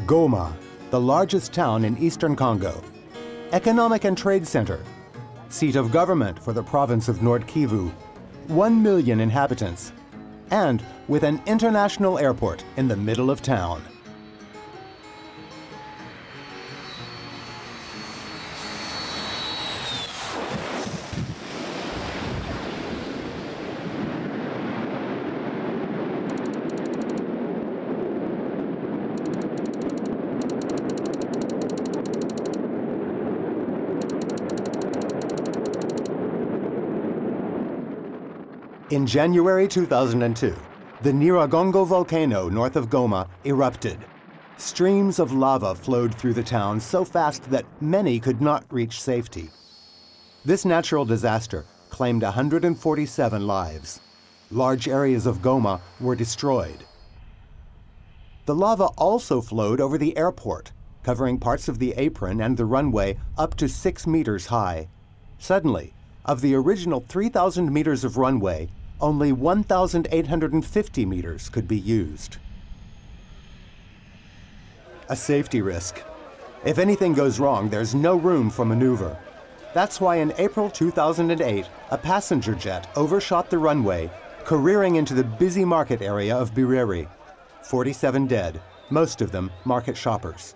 Goma, the largest town in eastern Congo. Economic and trade center. Seat of government for the province of Nord Kivu. 1 million inhabitants. And with an international airport in the middle of town. In January 2002, the Niyragongo volcano north of Goma erupted. Streams of lava flowed through the town so fast that many could not reach safety. This natural disaster claimed 147 lives. Large areas of Goma were destroyed. The lava also flowed over the airport, covering parts of the apron and the runway up to 6 meters high. Suddenly, of the original 3,000 meters of runway, only 1,850 meters could be used. A safety risk. If anything goes wrong, there's no room for maneuver. That's why in April 2008, a passenger jet overshot the runway, careering into the busy market area of Bireri. 47 dead, most of them market shoppers.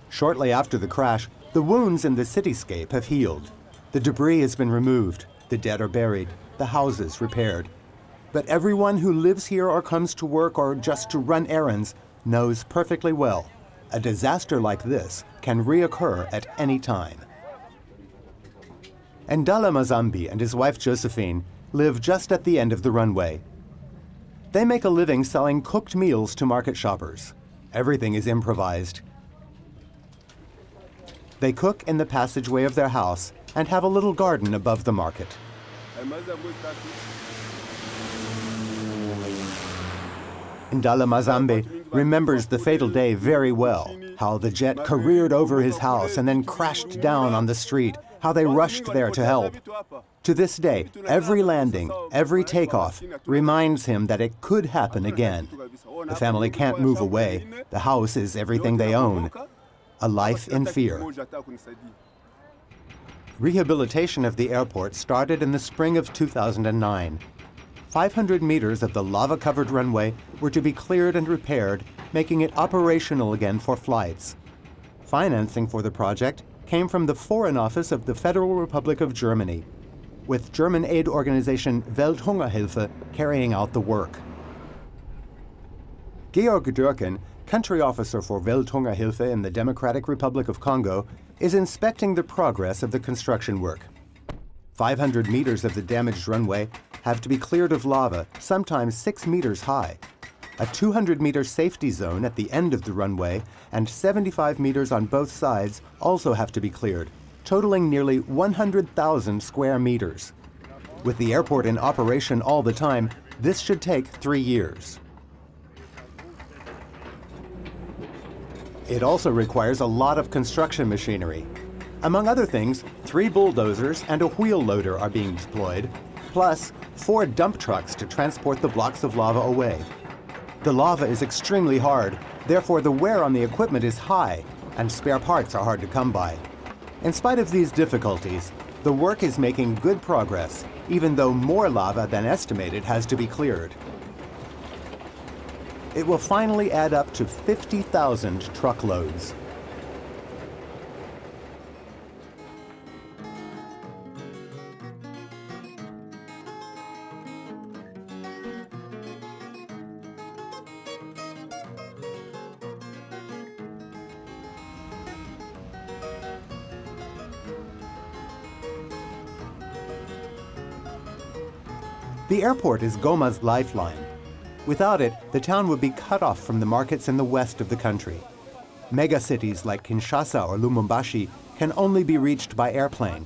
Shortly after the crash, the wounds in the cityscape have healed. The debris has been removed. The dead are buried, the houses repaired. But everyone who lives here or comes to work or just to run errands knows perfectly well a disaster like this can reoccur at any time. Ndala Mazambi and his wife Josephine live just at the end of the runway. They make a living selling cooked meals to market shoppers. Everything is improvised. They cook in the passageway of their house and have a little garden above the market. Ndala Mazambe remembers the fatal day very well, how the jet careered over his house and then crashed down on the street, how they rushed there to help. To this day, every landing, every takeoff reminds him that it could happen again. The family can't move away. The house is everything they own. A life in fear. Rehabilitation of the airport started in the spring of 2009. 500 meters of the lava-covered runway were to be cleared and repaired, making it operational again for flights. Financing for the project came from the Foreign Office of the Federal Republic of Germany, with German aid organization Welthungerhilfe carrying out the work. Georg Dürken, country officer for Welthungerhilfe in the Democratic Republic of Congo, is inspecting the progress of the construction work. 500 meters of the damaged runway have to be cleared of lava, sometimes 6 meters high. A 200-meter safety zone at the end of the runway and 75 meters on both sides also have to be cleared, totaling nearly 100,000 square meters. With the airport in operation all the time, this should take 3 years. It also requires a lot of construction machinery. Among other things, 3 bulldozers and a wheel loader are being deployed, plus 4 dump trucks to transport the blocks of lava away. The lava is extremely hard, therefore the wear on the equipment is high, and spare parts are hard to come by. In spite of these difficulties, the work is making good progress, even though more lava than estimated has to be cleared. It will finally add up to 50,000 truckloads. The airport is Goma's lifeline. Without it, the town would be cut off from the markets in the west of the country. Megacities like Kinshasa or Lubumbashi can only be reached by airplane.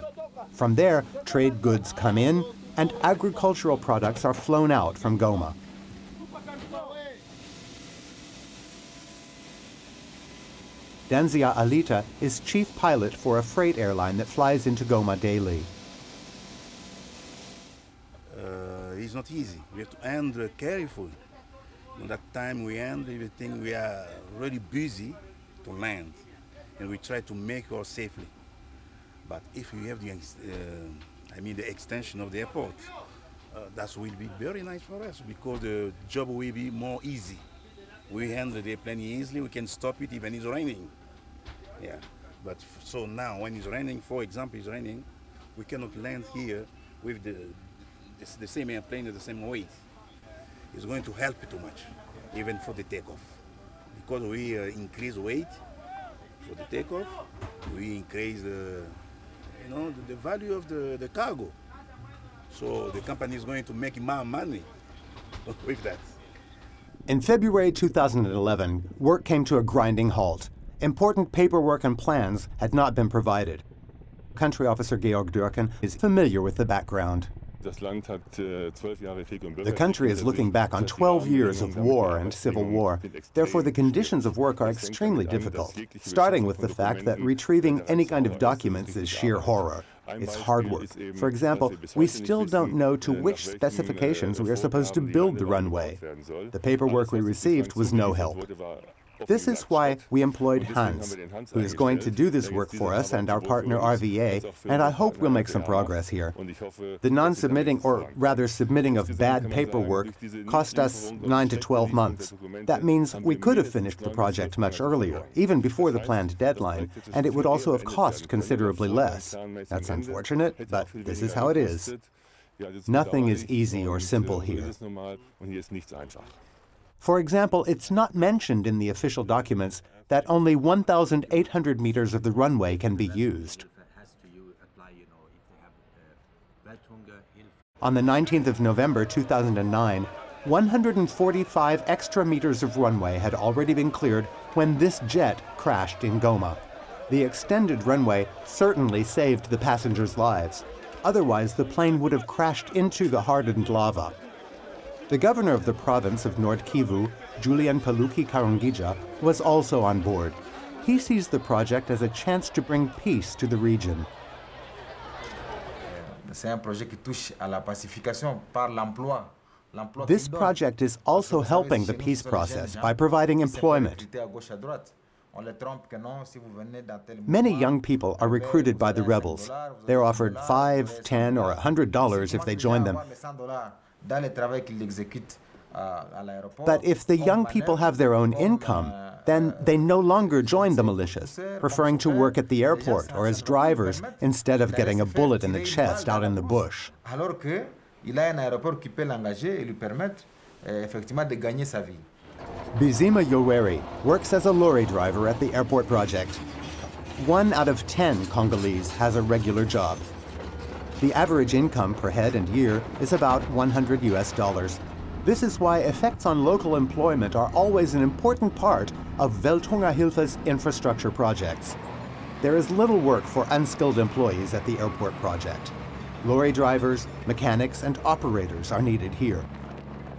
From there, trade goods come in and agricultural products are flown out from Goma. Danzia Alita is chief pilot for a freight airline that flies into Goma daily. It's not easy. We have to handle carefully. At that time we end everything, we are really busy to land, and we try to make it safely. But if we have the extension of the airport, that will be very nice for us because the job will be more easy. We handle the plane easily, we can stop it even it's raining. Yeah, but so now when it's raining, for example, it's raining, we cannot land here with the same airplane at the same weight. It's going to help too much, even for the takeoff. Because we increase weight for the takeoff, we increase the value of the cargo. So the company is going to make more money with that. In February 2011, work came to a grinding halt. Important paperwork and plans had not been provided. Country Officer Georg Dürken is familiar with the background. The country is looking back on 12 years of war and civil war. Therefore, the conditions of work are extremely difficult, starting with the fact that retrieving any kind of documents is sheer horror. It's hard work. For example, we still don't know to which specifications we are supposed to build the runway. The paperwork we received was no help. This is why we employed Hans, who is going to do this work for us, and our partner RVA, and I hope we'll make some progress here. The non-submitting, or rather submitting of bad paperwork cost us 9 to 12 months. That means we could have finished the project much earlier, even before the planned deadline, and it would also have cost considerably less. That's unfortunate, but this is how it is. Nothing is easy or simple here. For example, it's not mentioned in the official documents that only 1,800 meters of the runway can be used. On the 19th of November 2009, 145 extra meters of runway had already been cleared when this jet crashed in Goma. The extended runway certainly saved the passengers' lives. Otherwise, the plane would have crashed into the hardened lava. The governor of the province of Nord Kivu, Julian Paluki Karungija, was also on board. He sees the project as a chance to bring peace to the region. This project is also helping the peace process by providing employment. Many young people are recruited by the rebels. They're offered $5, $10, or $100 if they join them. But if the young people have their own income, then they no longer join the militias, preferring to work at the airport or as drivers instead of getting a bullet in the chest out in the bush. Bizima Yoweri works as a lorry driver at the airport project. 1 out of 10 Congolese has a regular job. The average income per head and year is about $100. This is why effects on local employment are always an important part of Welthungerhilfe's infrastructure projects. There is little work for unskilled employees at the airport project. Lorry drivers, mechanics, and operators are needed here.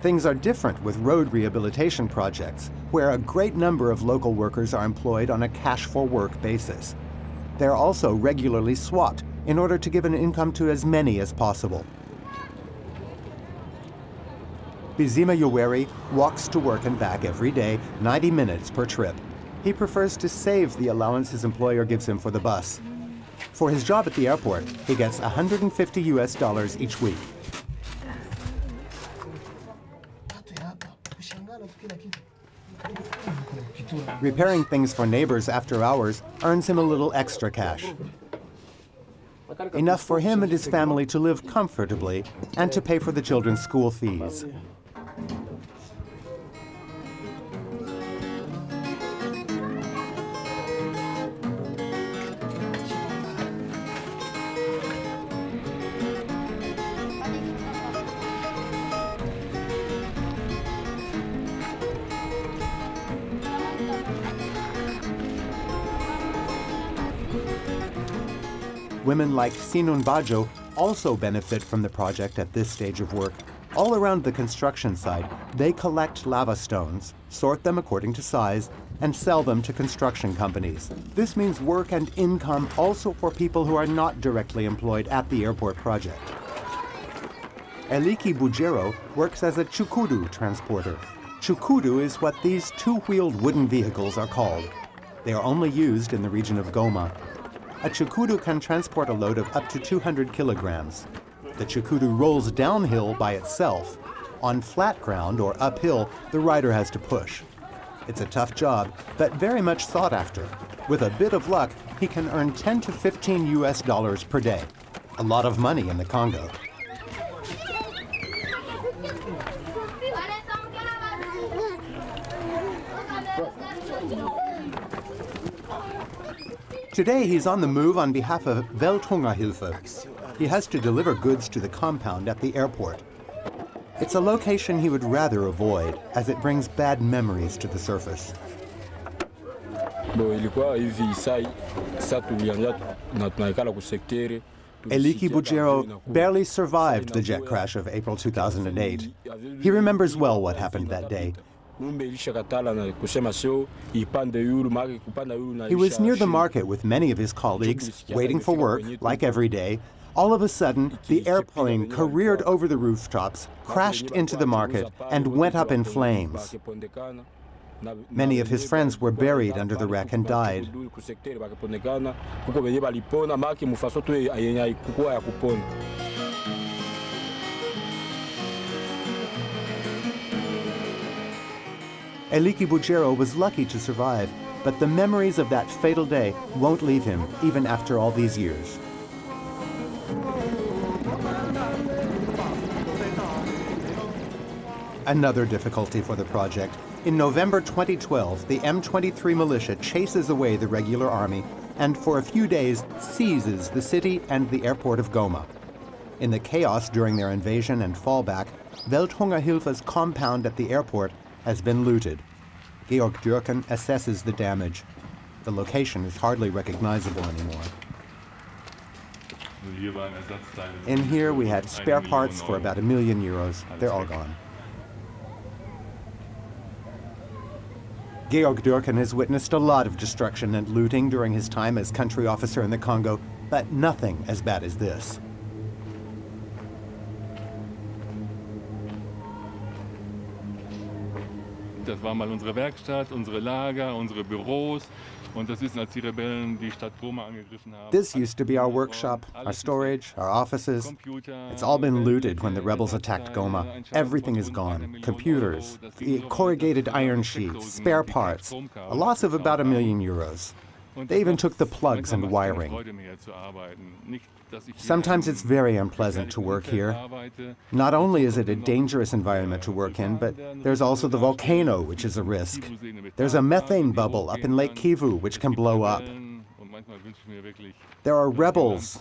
Things are different with road rehabilitation projects, where a great number of local workers are employed on a cash-for-work basis. They're also regularly swapped in order to give an income to as many as possible. Bizima Yoweri walks to work and back every day, 90 minutes per trip. He prefers to save the allowance his employer gives him for the bus. For his job at the airport, he gets $150 each week. Repairing things for neighbors after hours earns him a little extra cash. Enough for him and his family to live comfortably and to pay for the children's school fees. Women like Sinun Bajo also benefit from the project at this stage of work. All around the construction site, they collect lava stones, sort them according to size, and sell them to construction companies. This means work and income also for people who are not directly employed at the airport project. Eliki Bujero works as a Shokudo Transporter. Shokudo is what these two-wheeled wooden vehicles are called. They are only used in the region of Goma. A Shokudo can transport a load of up to 200 kilograms. The Shokudo rolls downhill by itself. On flat ground or uphill, the rider has to push. It's a tough job, but very much sought after. With a bit of luck, he can earn 10 to 15 US dollars per day. A lot of money in the Congo. Today he's on the move on behalf of Welthungerhilfe. He has to deliver goods to the compound at the airport. It's a location he would rather avoid, as it brings bad memories to the surface. Eliki Bujero barely survived the jet crash of April 2008. He remembers well what happened that day. He was near the market with many of his colleagues, waiting for work, like every day. All of a sudden, the airplane careered over the rooftops, crashed into the market, and went up in flames. Many of his friends were buried under the wreck and died. Eliki Bujero was lucky to survive, but the memories of that fatal day won't leave him, even after all these years. Another difficulty for the project. In November 2012, the M23 militia chases away the regular army and for a few days seizes the city and the airport of Goma. In the chaos during their invasion and fallback, Welthungerhilfe's compound at the airport has been looted. Georg Dürken assesses the damage. The location is hardly recognizable anymore. In here we had spare parts for about €1 million. They're all gone. Georg Dürken has witnessed a lot of destruction and looting during his time as country officer in the Congo, but nothing as bad as this. Das war mal unsere Werkstatt, unsere Lager, unsere Büros. Und das ist, als die Rebellen die Stadt Goma angegriffen haben. This used to be our workshop, our storage, our offices. It's all been looted when the rebels attacked Goma. Everything is gone. Computers, the corrugated iron sheets, spare parts. A loss of about €1 million. They even took the plugs and wiring. Sometimes it's very unpleasant to work here. Not only is it a dangerous environment to work in, but there's also the volcano, which is a risk. There's a methane bubble up in Lake Kivu, which can blow up. There are rebels.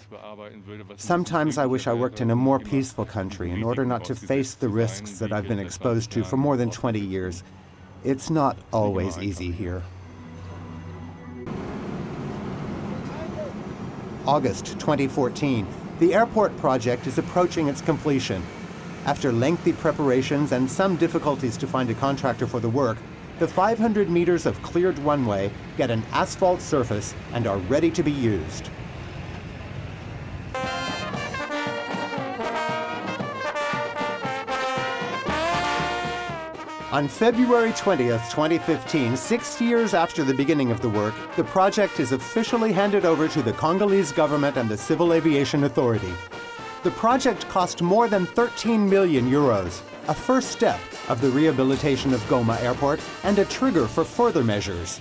Sometimes I wish I worked in a more peaceful country in order not to face the risks that I've been exposed to for more than 20 years. It's not always easy here. August 2014, the airport project is approaching its completion. After lengthy preparations and some difficulties to find a contractor for the work, the 500 meters of cleared runway get an asphalt surface and are ready to be used. On February 20th, 2015, 6 years after the beginning of the work, the project is officially handed over to the Congolese government and the Civil Aviation Authority. The project cost more than €13 million, a first step of the rehabilitation of Goma Airport and a trigger for further measures.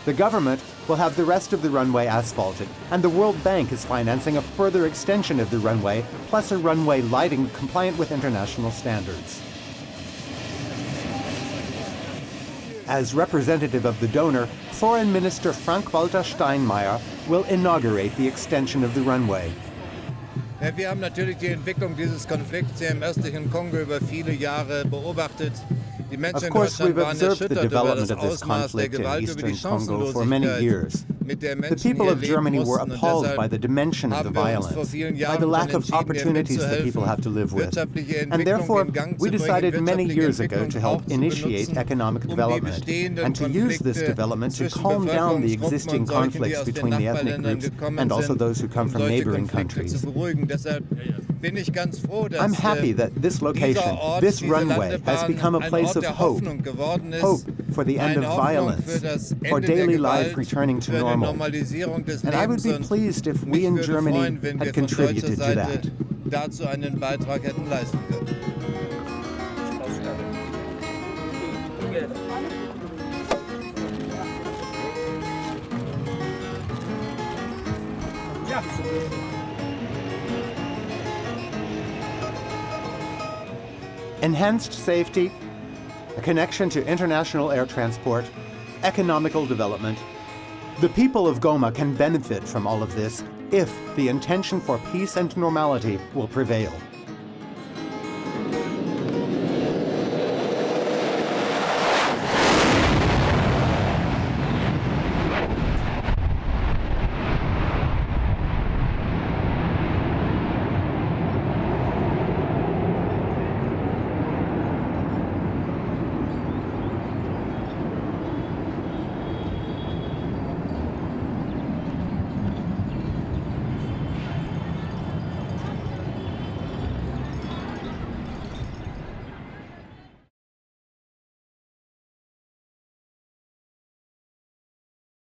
The government will have the rest of the runway asphalted, and the World Bank is financing a further extension of the runway, plus a runway lighting compliant with international standards. As representative of the donor, Foreign Minister Frank-Walter Steinmeier will inaugurate the extension of the runway. Wir haben natürlich die Entwicklung dieses Konflikts im östlichen Kongo über viele Jahre beobachtet. Of course, we've observed the development of this conflict in eastern Congo for many years. The people of Germany were appalled by the dimension of the violence, by the lack of opportunities that people have to live with. And therefore, we decided many years ago to help initiate economic development and to use this development to calm down the existing conflicts between the ethnic groups and also those who come from neighboring countries. bin ich ganz froh, dass I'm happy that this location, dieser Ort, this diese runway, has Landebahn become a ein place Ort of der hope. Hoffnung geworden ist. Hope for the end of Eine Hoffnung für violence, das for Ende der daily Gewalt, life returning to für eine normal. Normalisierung des And I would be Lebens. pleased if Und we mich in würde Germany freuen, wenn wir had von deutscher contributed to Seite that. dazu einen Beitrag hätten leisten können. Enhanced safety, a connection to international air transport, economical development. The people of Goma can benefit from all of this if the intention for peace and normality will prevail.